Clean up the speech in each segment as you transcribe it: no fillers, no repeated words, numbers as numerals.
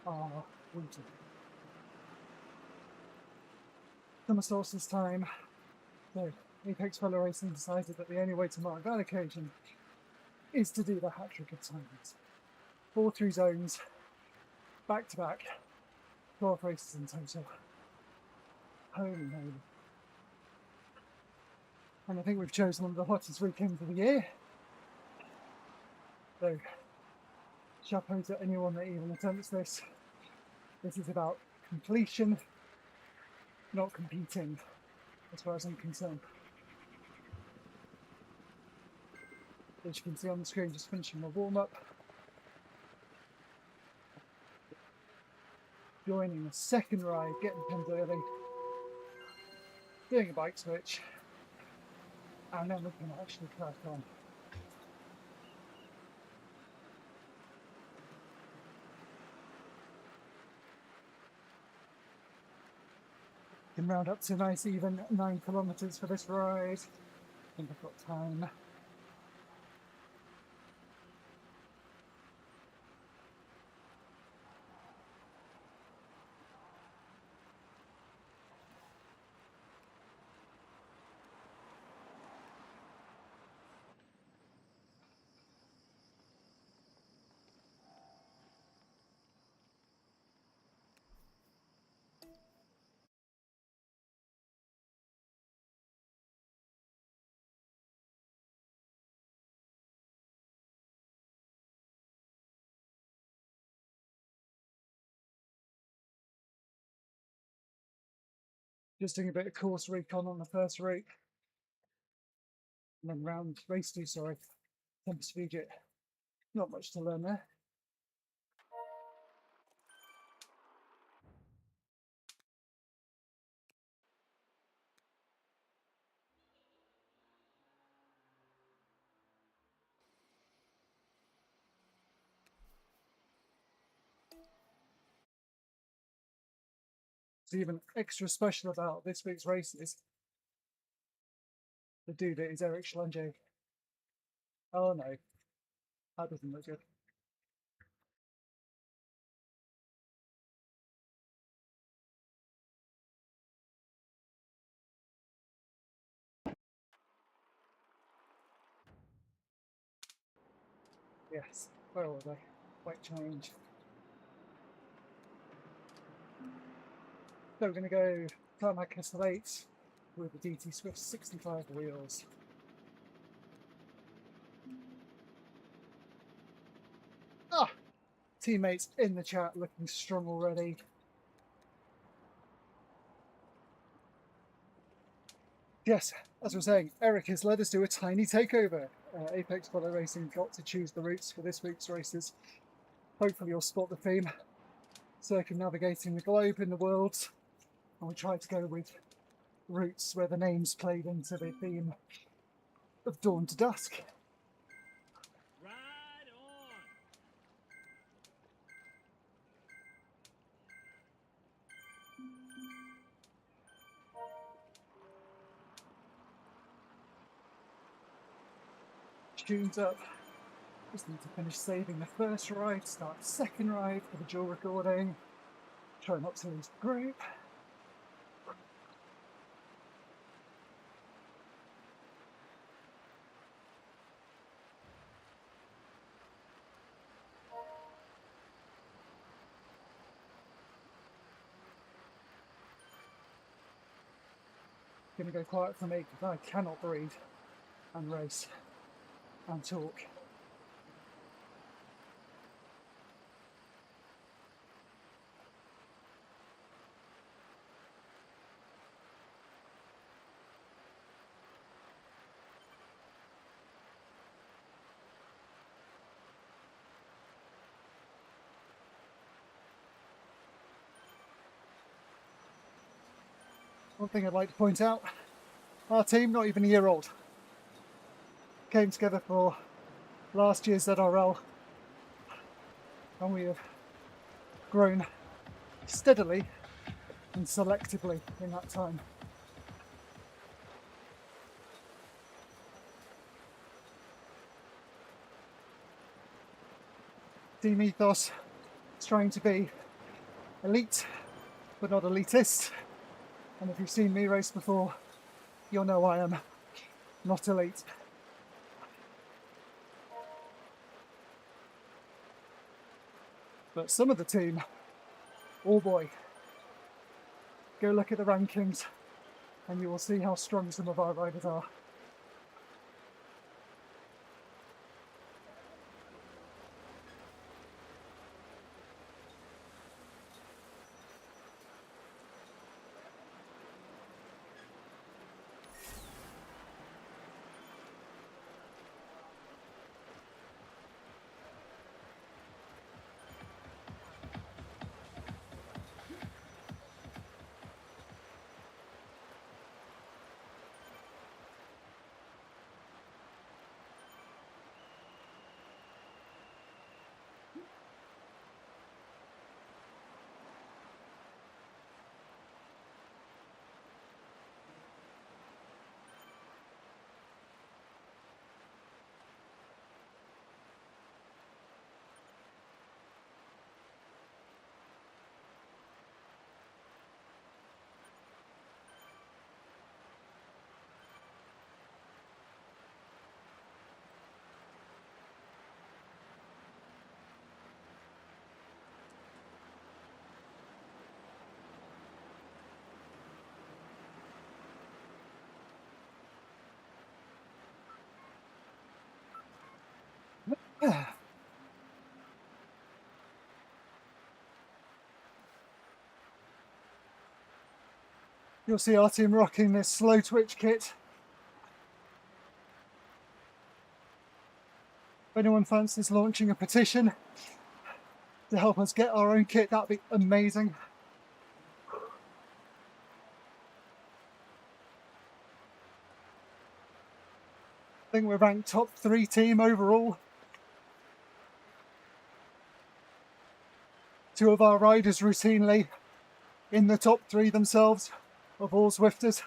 are winter. Summer solstice time. So A-Pex Velo Racing decided that the only way to mark that occasion is to do the hat-trick of times. 4 through zones, back to back, 12 races in total. Holy moly. And I think we've chosen one of the hottest weekends of the year. So, chapeau to anyone that even attempts this. This is about completion, not competing, as far as I'm concerned. As you can see on the screen, just finishing my warm-up. Joining the second ride, getting pinned early, doing a bike switch, and then we can actually crack on. Can round up to a nice even 9 kilometers for this ride. I think I've got time. Just doing a bit of course recon on the first route. And then round race 2, sorry. Tempest Fugit. Not much to learn there. So even extra special about this week's races, the dude is Eric Schlanger. Oh no, that doesn't look good. Yes, where were they? White change. So we're going to go Tarmac Castellate with the DT Swift 65 wheels. Ah, teammates in the chat looking strong already. Yes, as we're saying, Eric has led us to a tiny takeover. A-Pex Velo Racing got to choose the routes for this week's races. Hopefully you'll spot the theme. Circumnavigating the globe in the world. And we tried to go with routes where the names played into the theme of dawn to dusk. Right on. Tunes up. Just need to finish saving the first ride, start the second ride for the dual recording. Try not to lose the group. Gonna go quiet for me because I cannot breathe and race and talk. One thing I'd like to point out, our team, not even a year old, came together for last year's ZRL, and we have grown steadily and selectively in that time. Team ethos is trying to be elite, but not elitist. And if you've seen me race before, you'll know I am not elite. But some of the team, oh boy, go look at the rankings and you will see how strong some of our riders are. You'll see our team rocking this slow twitch kit. If anyone fancies launching a petition to help us get our own kit, that'd be amazing. I think we're ranked top 3 team overall. 2 of our riders routinely in the top 3 themselves of all Zwifters.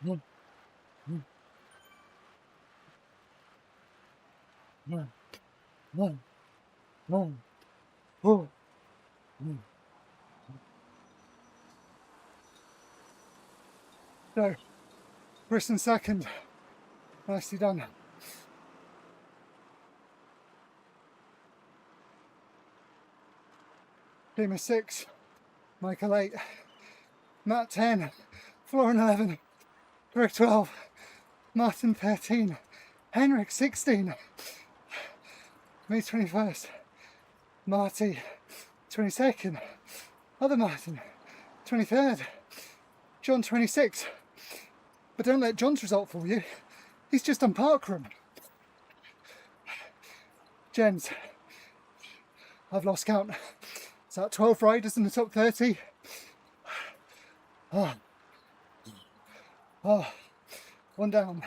So, Britain second. Nicely done. Beamer 6, Michael 8, Matt 10, Florin 11, Greg 12, Martin 13, Henrik 16, me 21st, Marty 22nd, other Martin 23rd, John 26th. But don't let John's result fool you, he's just done parkrun. Gents, I've lost count. It's at 12 riders in the top 30. One down.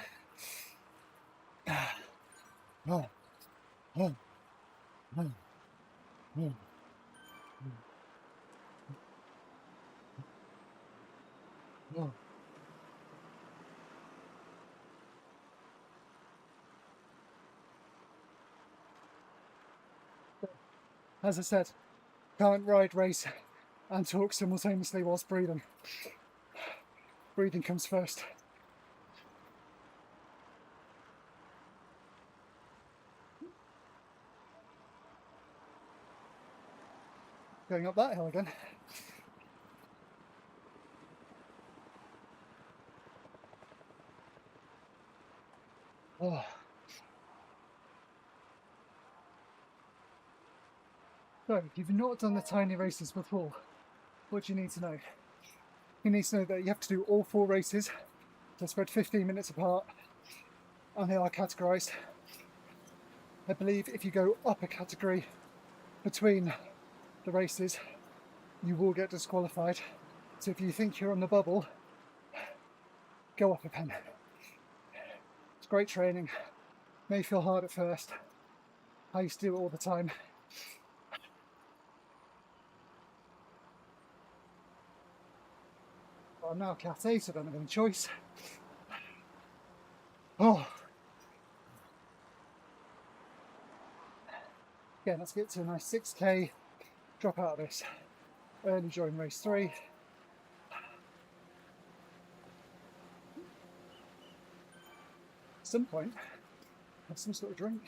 As I said, can't ride, race and talk simultaneously whilst breathing. Breathing comes first. Going up that hill again. Oh. So, if you've not done the tiny races before, what do you need to know? You need to know that you have to do all 4 races. They're spread 15 minutes apart, and they are categorised. I believe if you go up a category between the races, you will get disqualified. So if you think you're on the bubble, go up a pen. It's great training. May feel hard at first. I used to do it all the time. But I'm now Cat A, so I don't have any choice. Oh. Yeah, let's get to a nice 6k, drop out of this. Early join race 3. At some point, have some sort of drink.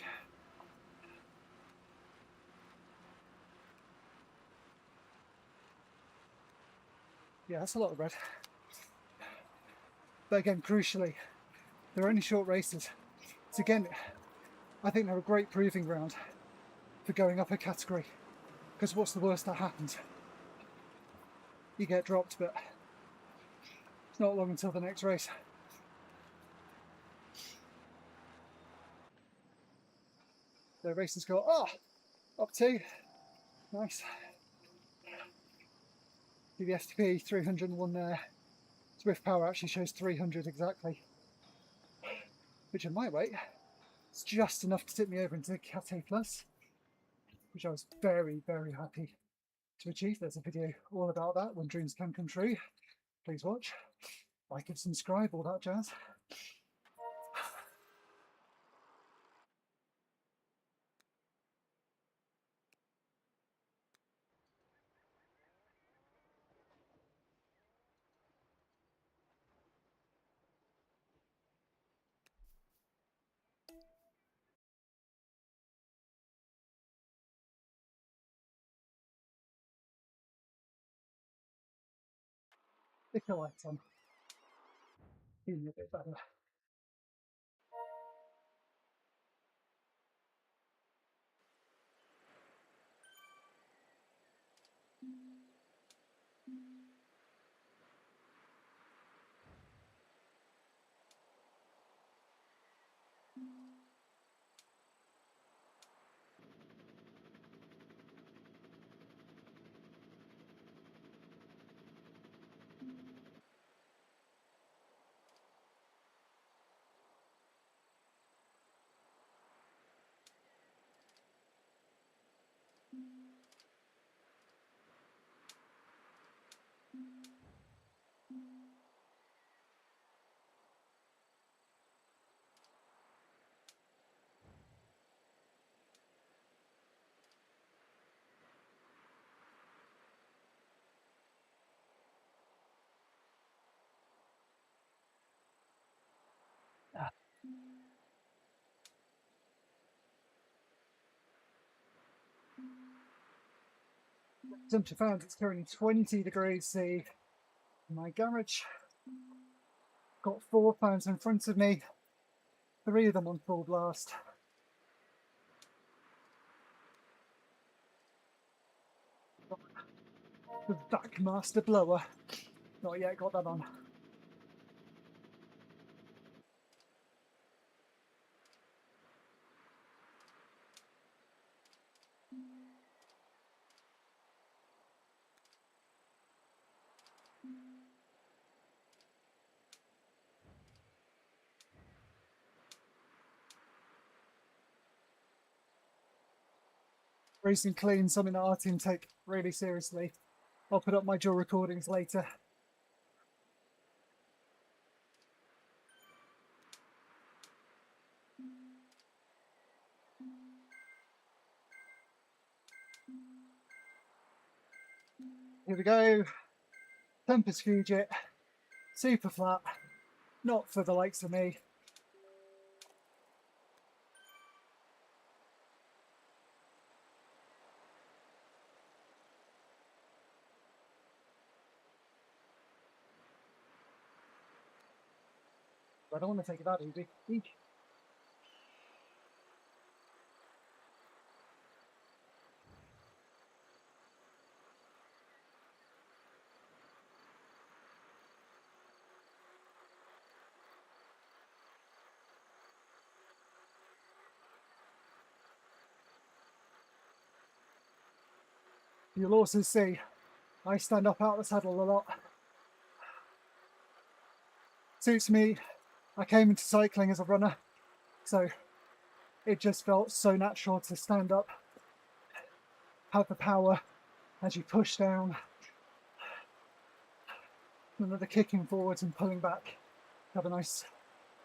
Yeah, that's a lot of bread. But again, crucially, they're only short races. So again, I think they're a great proving ground for going up a category. Because what's the worst that happens? You get dropped, but it's not long until the next race. The races go, up 2. Nice. See the FTP 301 there. Zwiftpower actually shows 300 exactly. Which in my weight, it's just enough to tip me over into Cat A+, which I was very, very happy to achieve. There's a video all about that, when dreams can come true. Please watch, like and subscribe, all that jazz. Stick the lights on, feeling a bit better. Temperature found it's currently 20 degrees C in my garage. Got 4 fans in front of me, 3 of them on full blast. The Backmaster blower, not yet got that on. Racing clean, something that our team take really seriously. I'll put up my dual recordings later. Here we go. Tempest Fugit, super flat, not for the likes of me. I don't want to take it that easy. Eek. You'll also see I stand up out of the saddle a lot. Suits me. I came into cycling as a runner, so it just felt so natural to stand up, have the power as you push down, and then the kicking forwards and pulling back, have a nice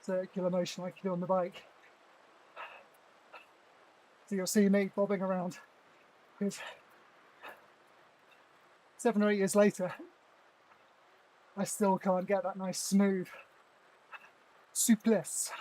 circular motion like you do on the bike. So you'll see me bobbing around, because 7 or 8 years later, I still can't get that nice smooth souplesse.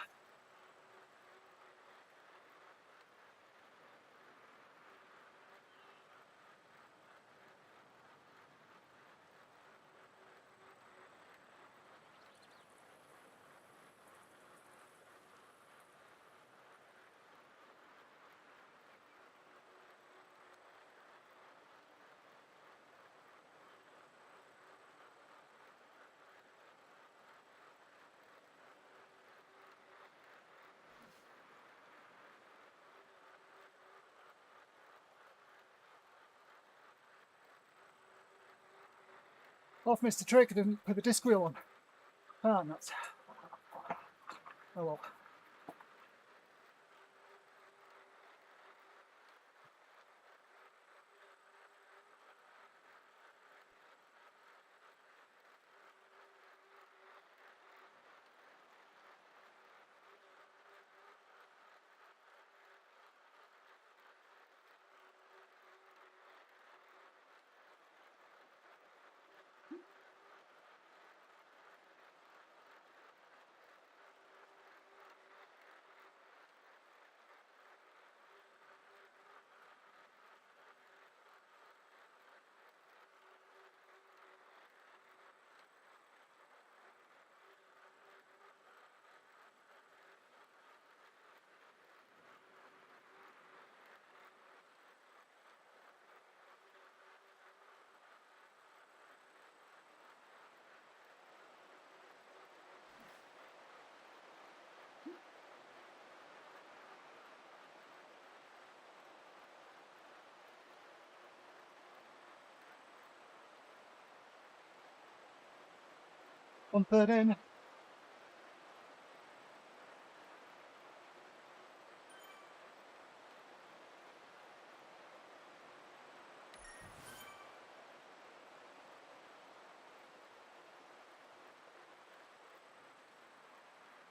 I've missed a trick, I didn't put the disc wheel on. Ah, nuts. Oh well. On third in.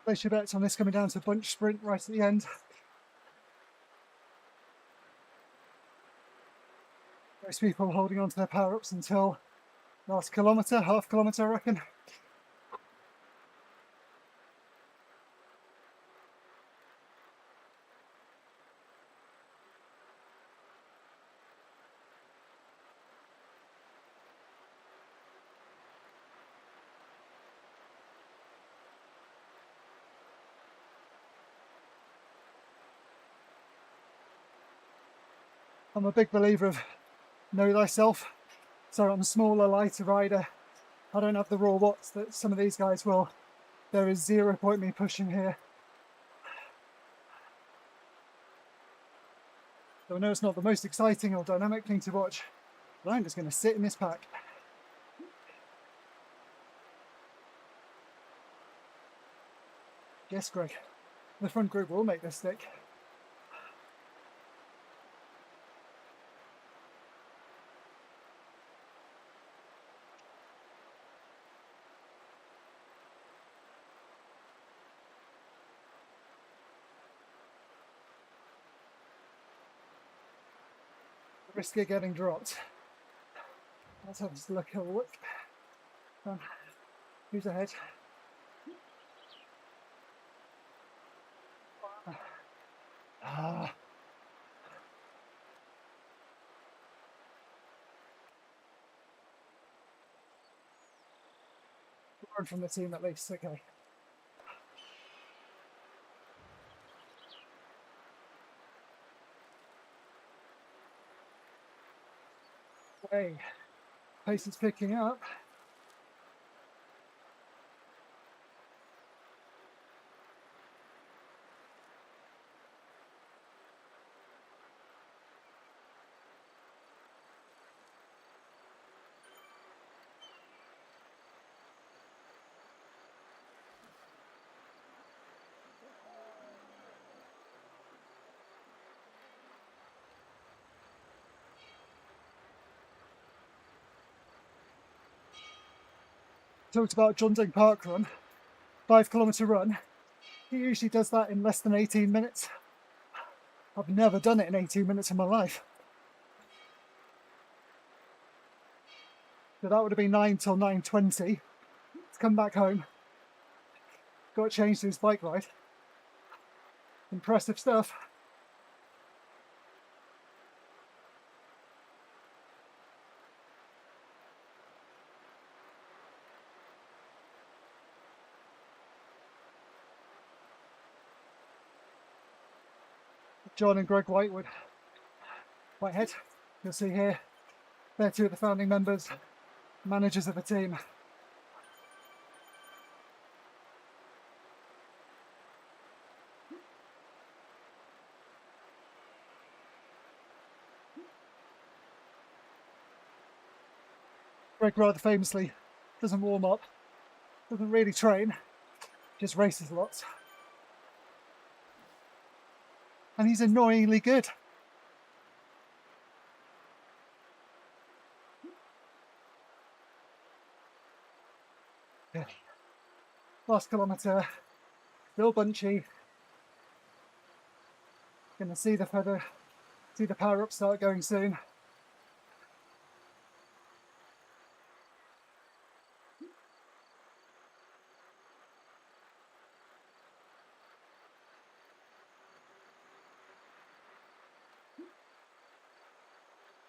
Place your bets on this coming down to a bunch sprint right at the end. Most people holding on to their power-ups until last kilometre, half kilometre I reckon. I'm a big believer of know thyself. So I'm a smaller, lighter rider. I don't have the raw watts that some of these guys will. There is 0 point me pushing here. So I know it's not the most exciting or dynamic thing to watch, but I'm just going to sit in this pack. Yes, Greg, the front group will make this stick. Risk of getting dropped. Let's have a look. Have a look. Who's ahead? Ah. One from the team at least. Okay. Hey, pace is picking up. Talked about John doing park run, 5 kilometre run. He usually does that in less than 18 minutes. I've never done it in 18 minutes in my life. So that would have been 9 till 9:20. He's come back home. Got changed to his bike ride. Impressive stuff. John and Greg Whitehead, you'll see here, they're 2 of the founding members, managers of the team. Greg rather famously doesn't warm up, doesn't really train, just races lots. And he's annoyingly good. Yeah. Last kilometre, still bunchy. Gonna see the power up start going soon.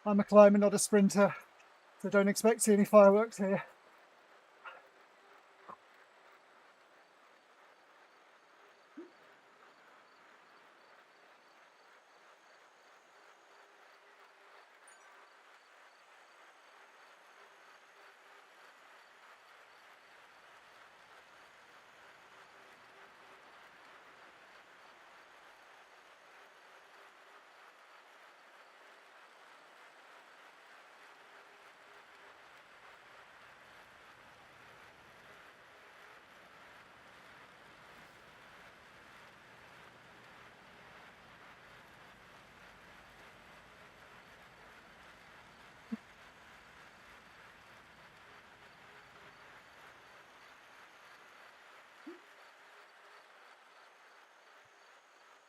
I'm a climber, not a sprinter, so don't expect to see any fireworks here.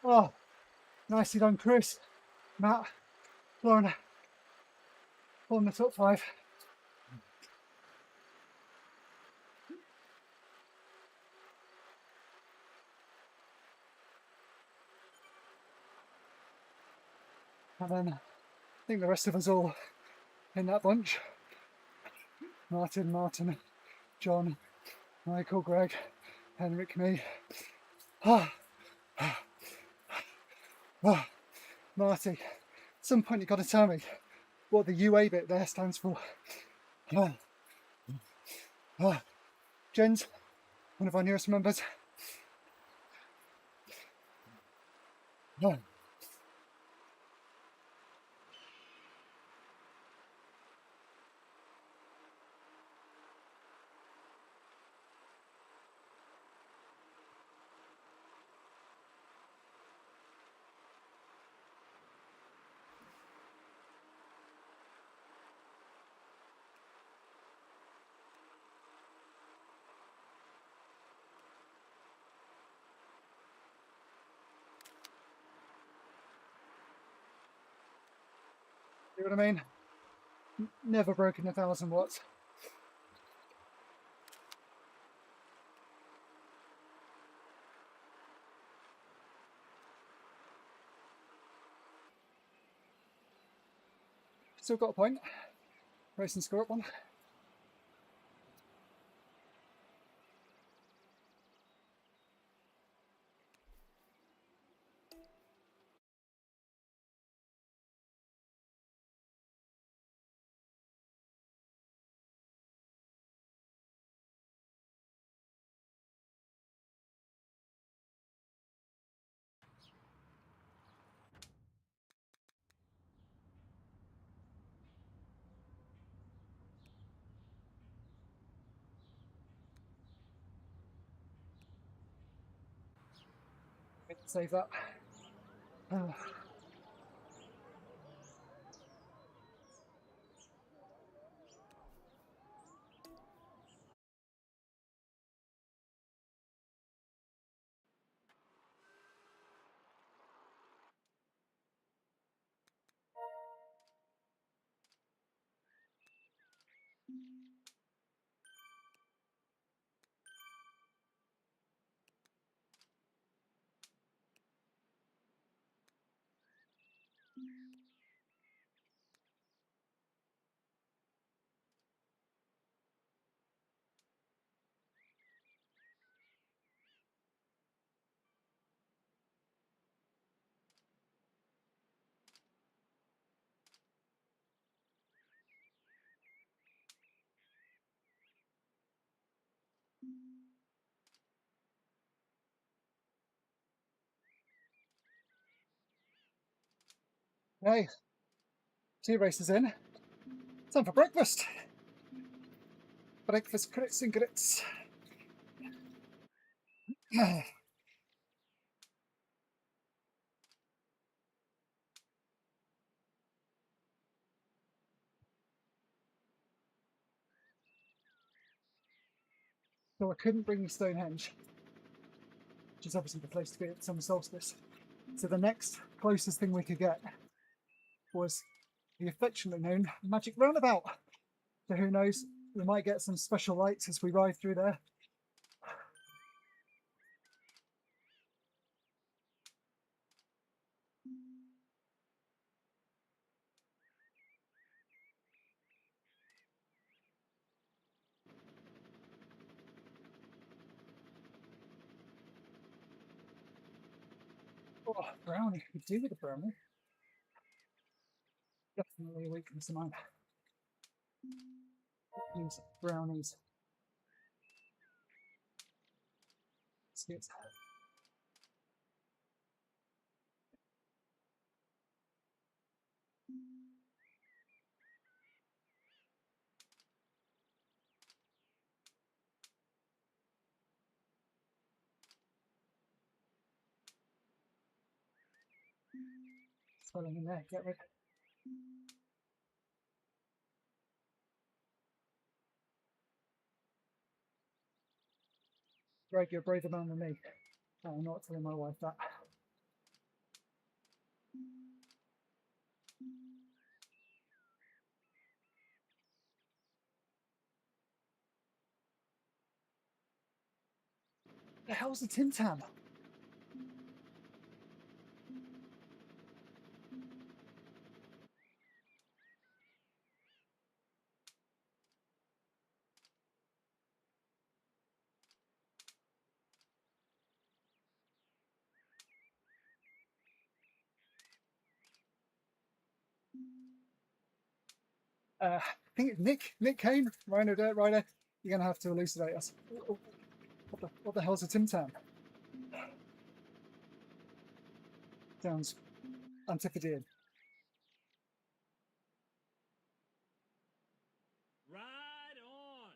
Oh, nicely done, Chris. Matt, Lauren, all in the top 5. And then I think the rest of us all in that bunch. Martin, John, Michael, Greg, Henrik, me. Marty, some point you've got to tell me what the UA bit there stands for. Jens, one of our newest members. See what I mean? Never broken 1,000 watts. Still got a point. Racing score up one. Save that. Hey, 2 races in. Time for breakfast. Breakfast crits and grits. So I couldn't bring Stonehenge, which is obviously the place to be at summer solstice. So the next closest thing we could get was the affectionately known Magic Roundabout. So who knows, we might get some special lights as we ride through there. Oh, brownie, could do with a brownie. Definitely a weakness of mine. Use brownies. Biscuits. Swelling in there, get rid. Greg, you're a braver man than me. I'm not telling my wife that. The hell's a Tim Tam? I think it's Nick Kane, Rhino Dirt Rider. You're going to have to elucidate us. Oh, what the hell's a Tim Tam? Sounds Antipodean. Ride on.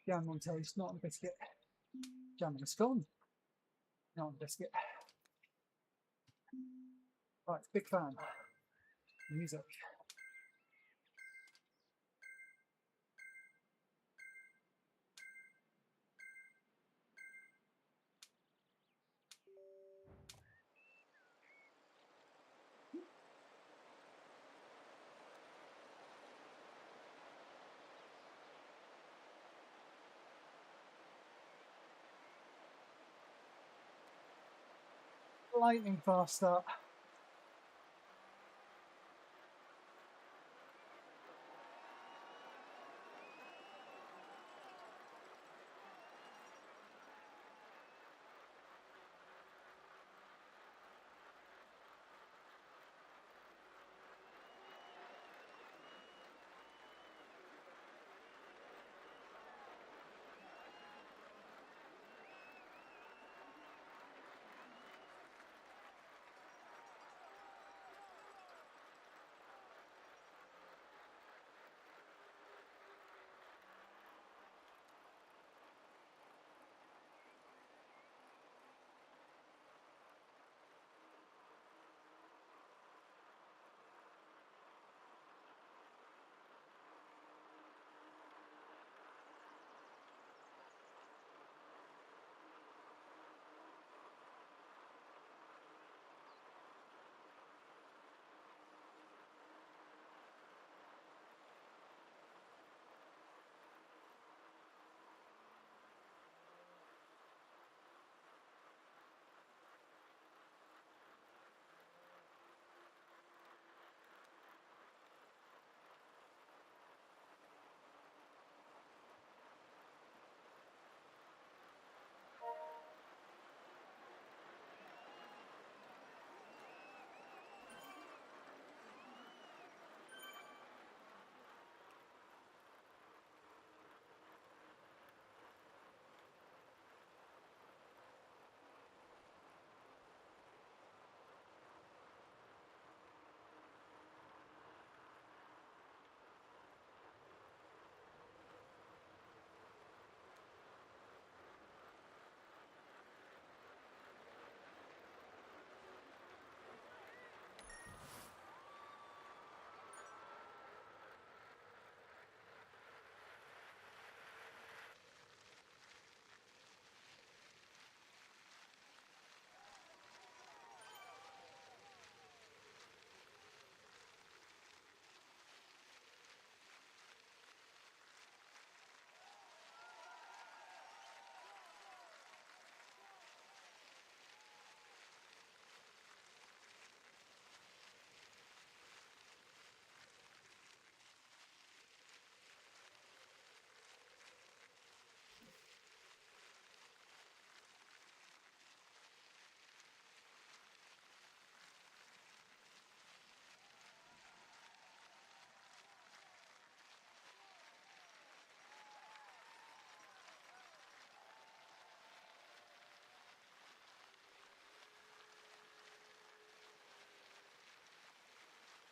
Jam on toast, not on biscuit. Jam on a scone, not on biscuit. Right, big fan. Music. Lightning fast start.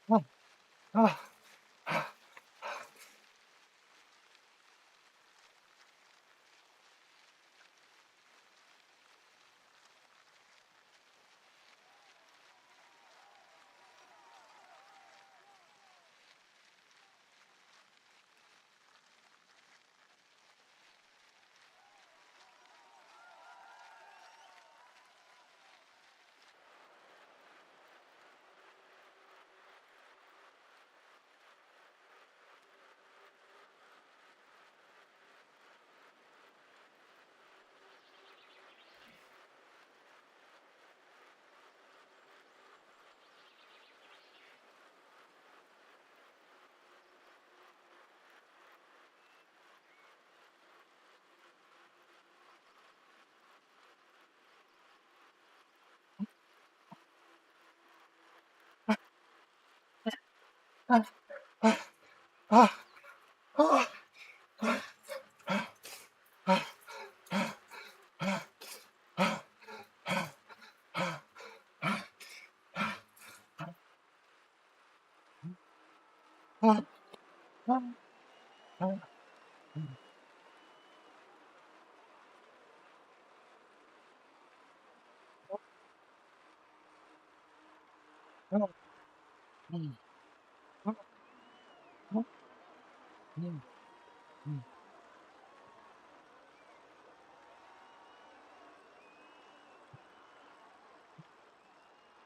Oh, ah,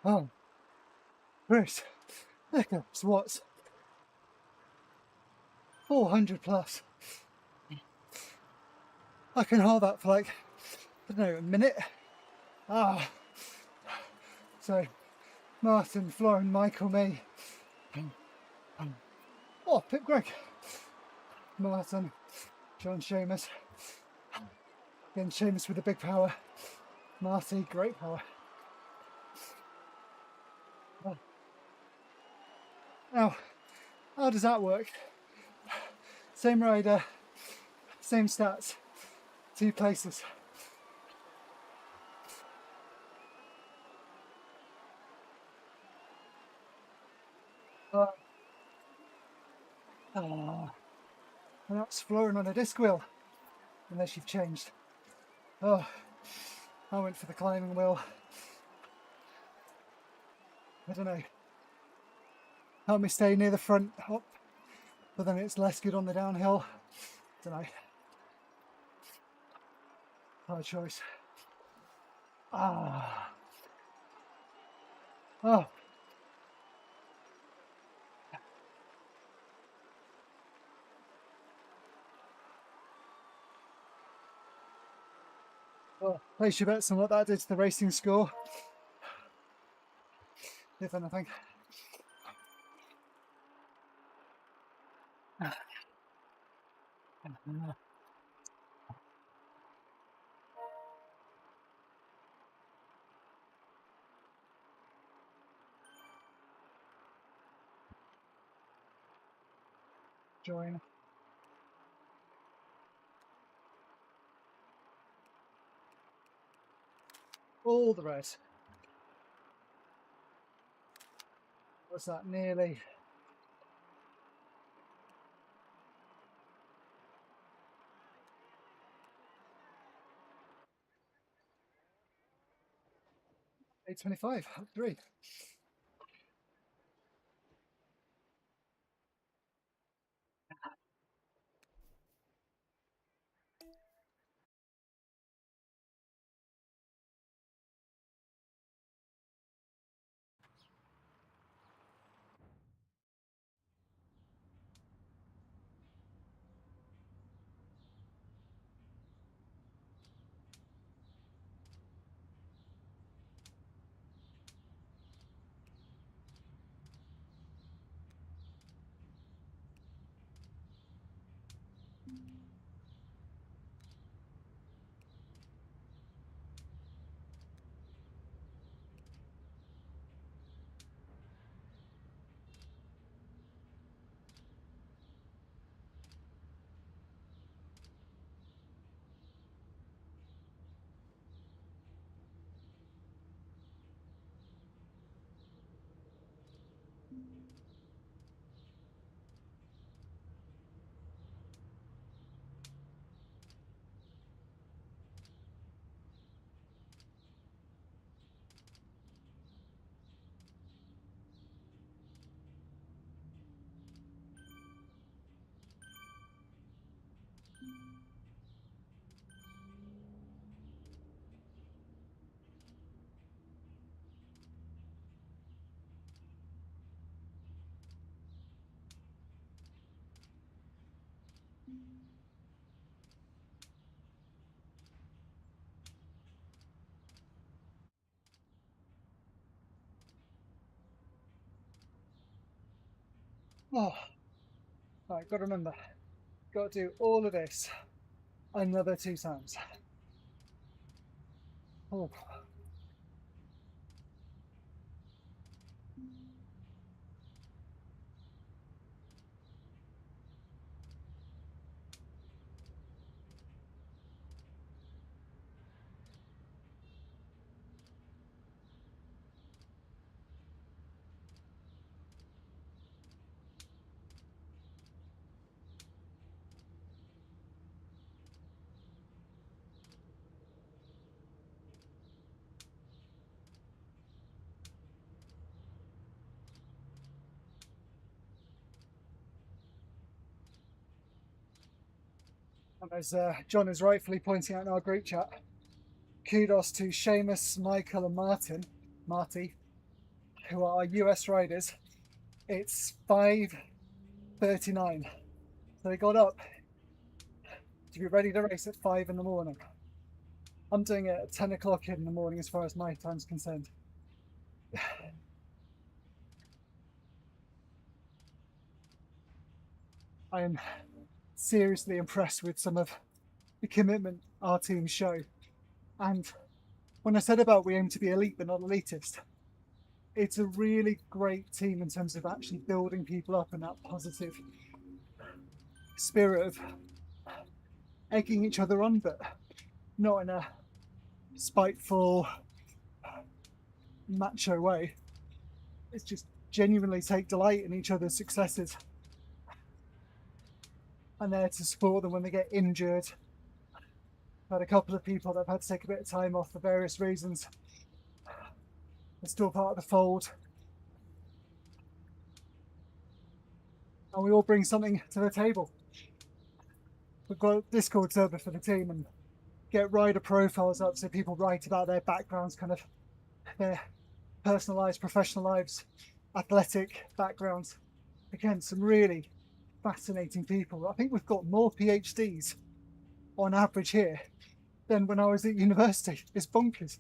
Oh, Chris, look at what's 400 plus. I can hold that for like, I don't know, a minute. So, Martin, Florin, Michael, me. Oh, Pip Greg. Martin, John Seamus. Again, Seamus with the big power. Marty, great power. Now, how does that work? Same rider, same stats, 2 places. And that's Florin on a disc wheel, unless you've changed. Oh, I went for the climbing wheel. I don't know. Help me stay near the front hop, but then it's less good on the downhill. Don't know. Hard choice. Oh. Well, place your bets on what that did to the racing score. If anything. Join. All the rest. What's that? Nearly. $8.25, up 3. Oh, right, got to remember. Got to do all of this another 2 times. Oh. And as John is rightfully pointing out in our group chat, kudos to Seamus, Michael and Marty, who are our US riders. It's 5:39. So they got up to be ready to race at 5 in the morning. I'm doing it at 10 o'clock in the morning as far as my time's concerned. I am seriously impressed with some of the commitment our teams show. And when I said about we aim to be elite but not elitist, it's a really great team in terms of actually building people up in that positive spirit of egging each other on, but not in a spiteful, macho way. It's just genuinely take delight in each other's successes and there to support them when they get injured. I've had a couple of people that have had to take a bit of time off for various reasons. They're still part of the fold. And we all bring something to the table. We've got a Discord server for the team and get rider profiles up so people write about their backgrounds, kind of their personal lives, professional lives, athletic backgrounds. Again, some really fascinating people. I think we've got more PhDs on average here than when I was at university. It's bonkers.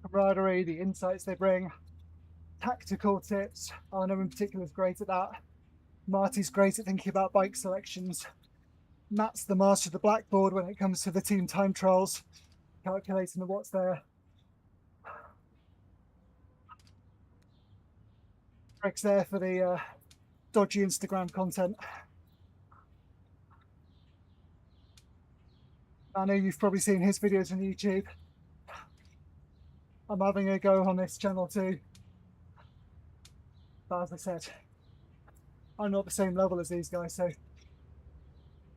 Camaraderie, the insights they bring, tactical tips. Arno in particular is great at that. Marty's great at thinking about bike selections. Matt's the master of the blackboard when it comes to the team time trials, calculating the what's there. Greg's there for the dodgy Instagram content. I know you've probably seen his videos on YouTube. I'm having a go on this channel too. But as I said, I'm not the same level as these guys, so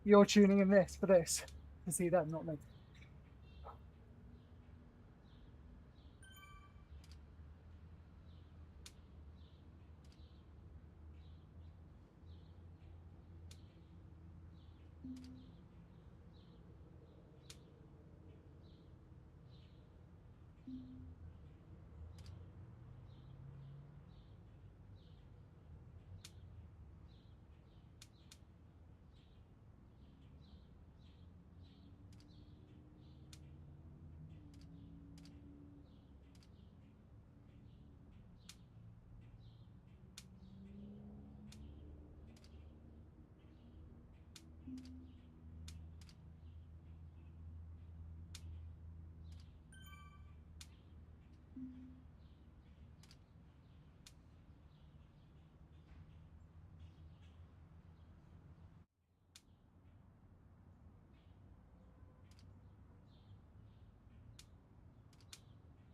you're tuning in this for this to see them, not me.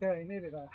Okay, nearly there.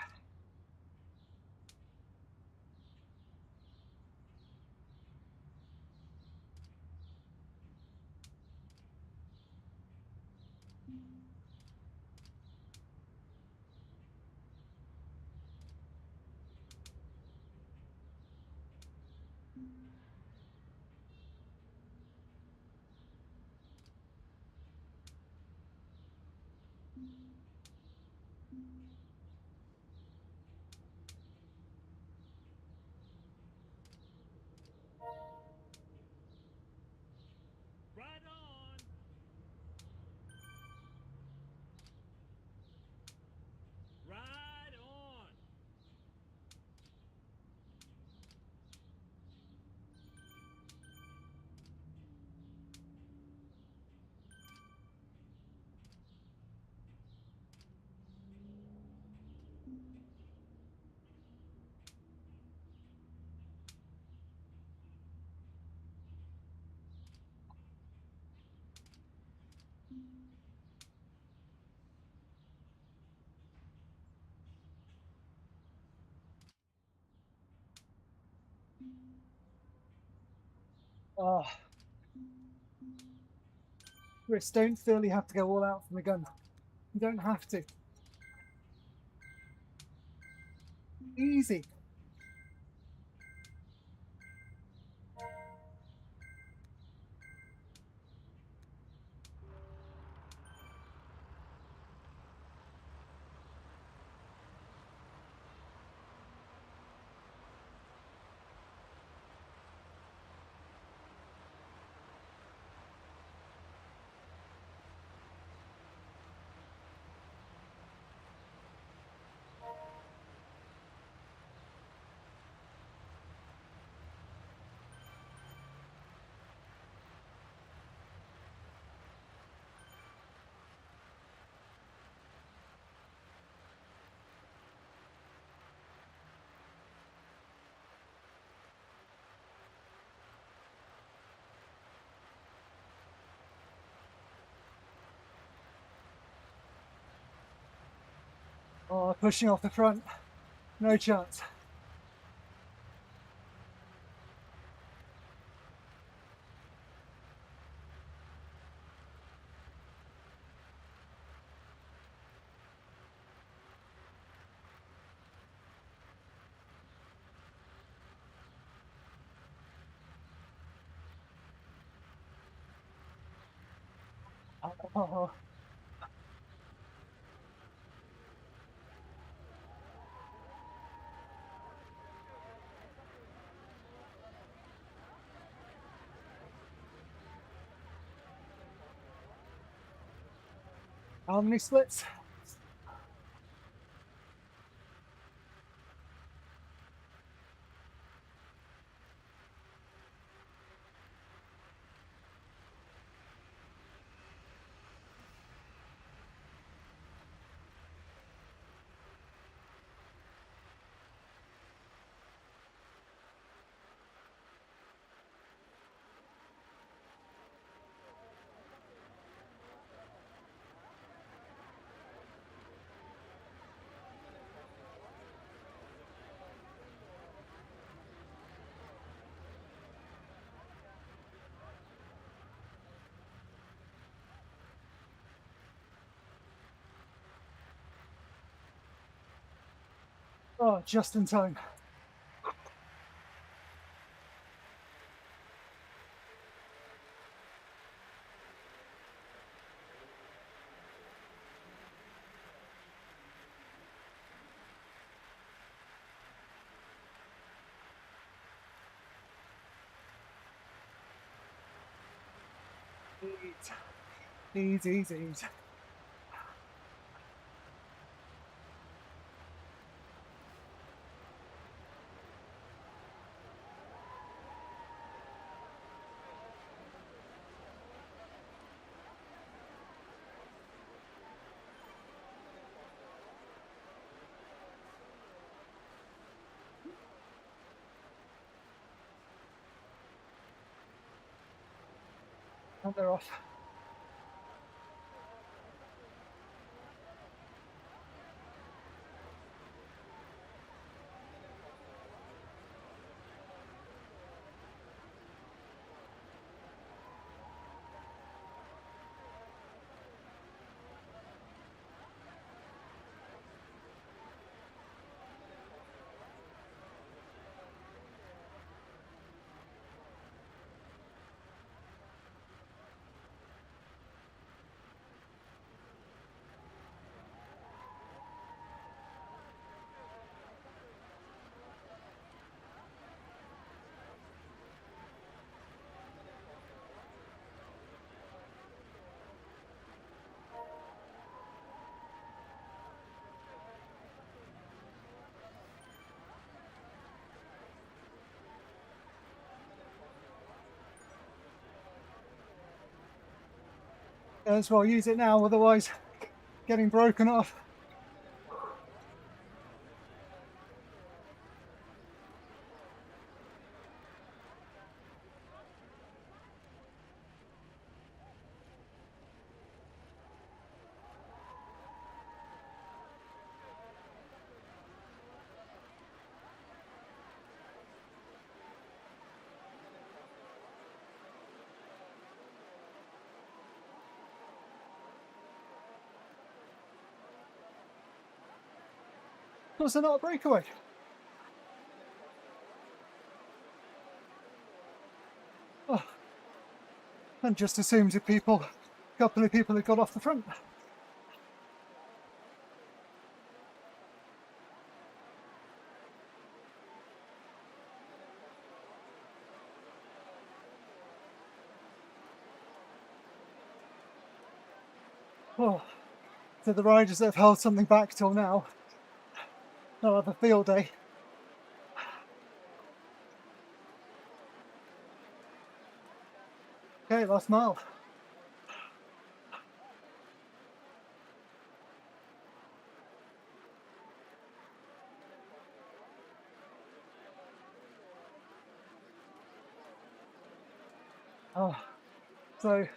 Right on. Right on. Oh, Chris, don't feel you have to go all out from the gun. You don't have to. Easy. Oh, pushing off the front. No chance. Oh, how many splits? Oh, just in time. Ease. And they're off. As well, use it now, otherwise getting broken off. Was there not a breakaway? Oh, and just assumed a couple of people had got off the front. Oh, so the riders that have held something back till now, they'll have a field day. Okay, last mile. Oh, so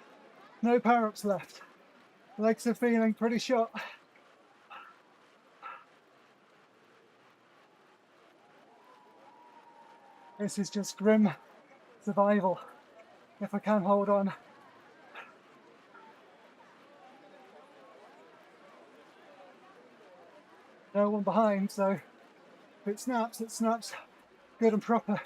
no power ups left. Legs are feeling pretty shot. This is just grim survival. If I can hold on. No one behind, so if it snaps good and proper.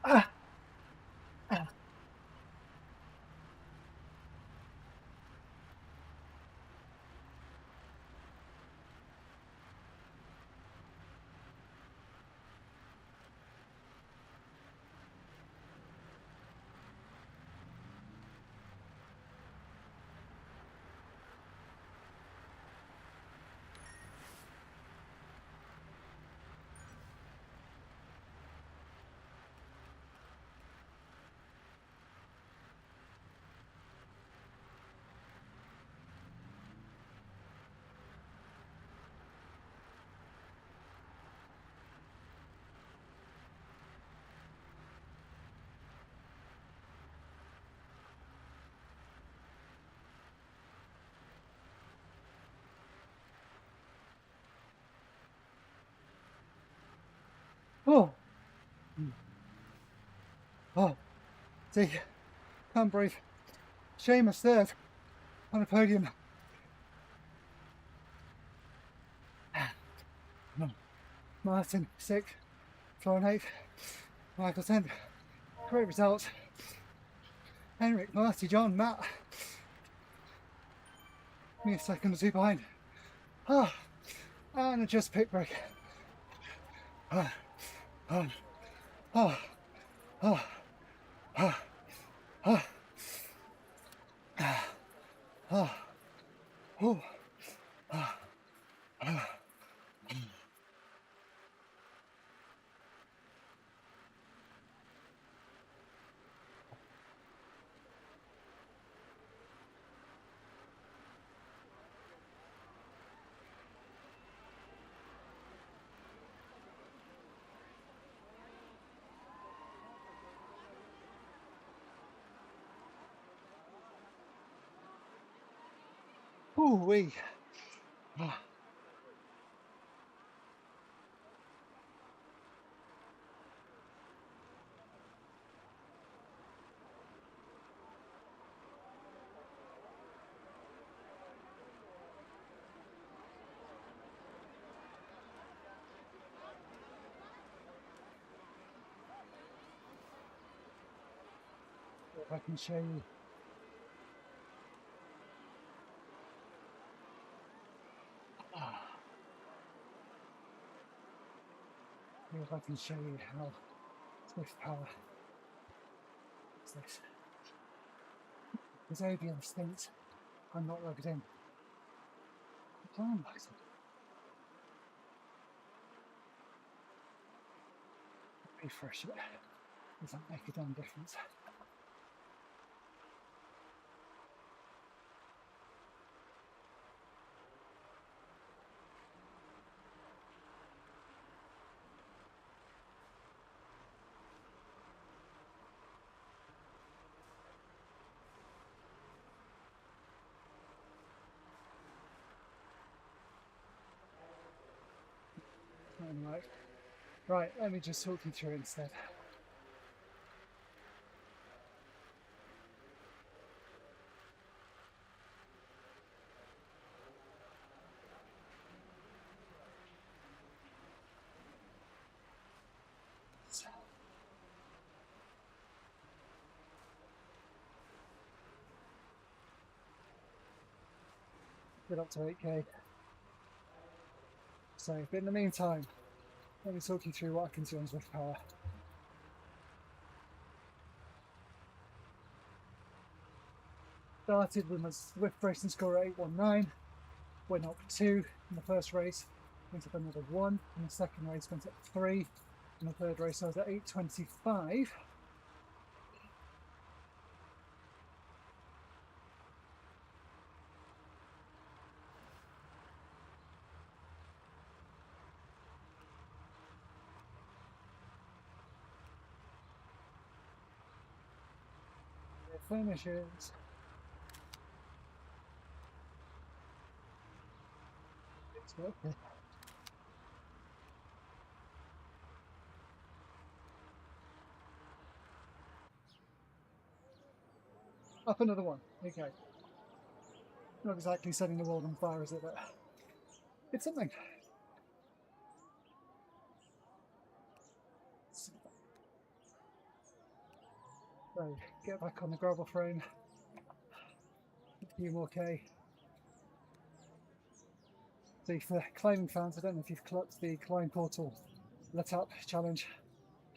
Ah, ah. Oh. Oh. See, can't breathe. Seamus third on the podium. Martin 6th, Florian 8th, Michael 10th. Great results. Henrik, Marty, John, Matt. Me a second or two behind. Ah, and just pit break. Ah, ah, ah, ah, ah, ah, ah, ah, oh, ah, ah. Ooh wee. Ah. If I can show you. Ah. If I can show you how Zwiftpower is this. Because ABM stinks. I'm not logged in. Plan logged in. Refresh it. Does that make a damn difference? Right. Right, let me just talk you through instead. get up to 8k. So, but in the meantime, let me talk you through what I can do on Zwiftpower. Started with my Zwift racing score at 819, went up 2 in the first race, went up another 1 in the second race, went up 3 in the third race. I was at 825. It finishes. It's working. Up another 1. Okay. Not exactly setting the world on fire, is it? But it's something. So, get back on the gravel frame. A few more K. So for climbing fans, I don't know if you've clocked the Climb Portal Let Up challenge.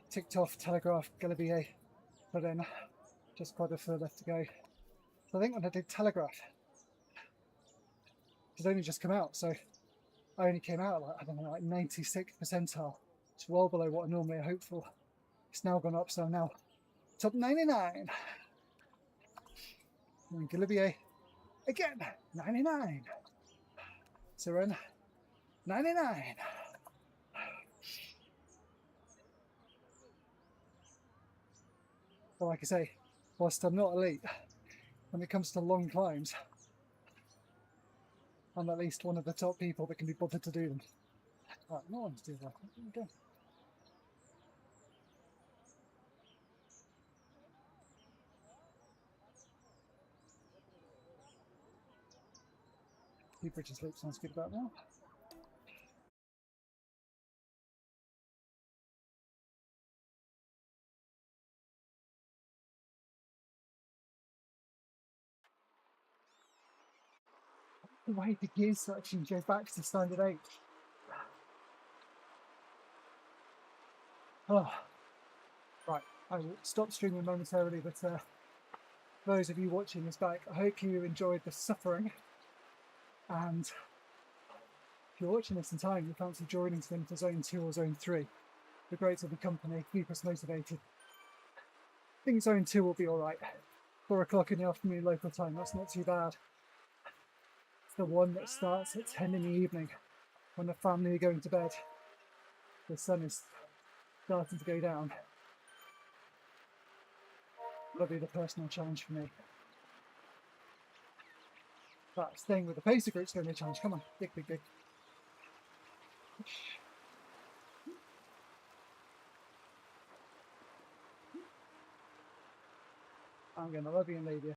Ticked off Telegraph, Galibier, but then just quite a further left to go. So I think when I did Telegraph, it's only just come out, so I only came out like, I don't know, like 96th percentile. It's well below what I normally hope for. It's now gone up, so I'm now top 99. And Galibier again, 99. Siren, 99. But like I say, whilst I'm not elite, when it comes to long climbs, I'm at least one of the top people that can be bothered to do them. Right, no one's doing that. There we go. Two bridges loop sounds good about now. The way the gear selection goes back to standard 8. Oh, right, I will stop streaming momentarily, but those of you watching this back, I hope you enjoyed the suffering. And if you're watching this in time, you fancy joining them for Zone 2 or Zone 3. The greats of the company keep us motivated. I think Zone 2 will be alright. 4 o'clock in the afternoon local time, that's not too bad. It's the one that starts at 10 in the evening when the family are going to bed. The sun is starting to go down. That'll be the personal challenge for me. But staying with the pacer group's going to be a challenge. Come on, dig. I'm going to love you and leave you.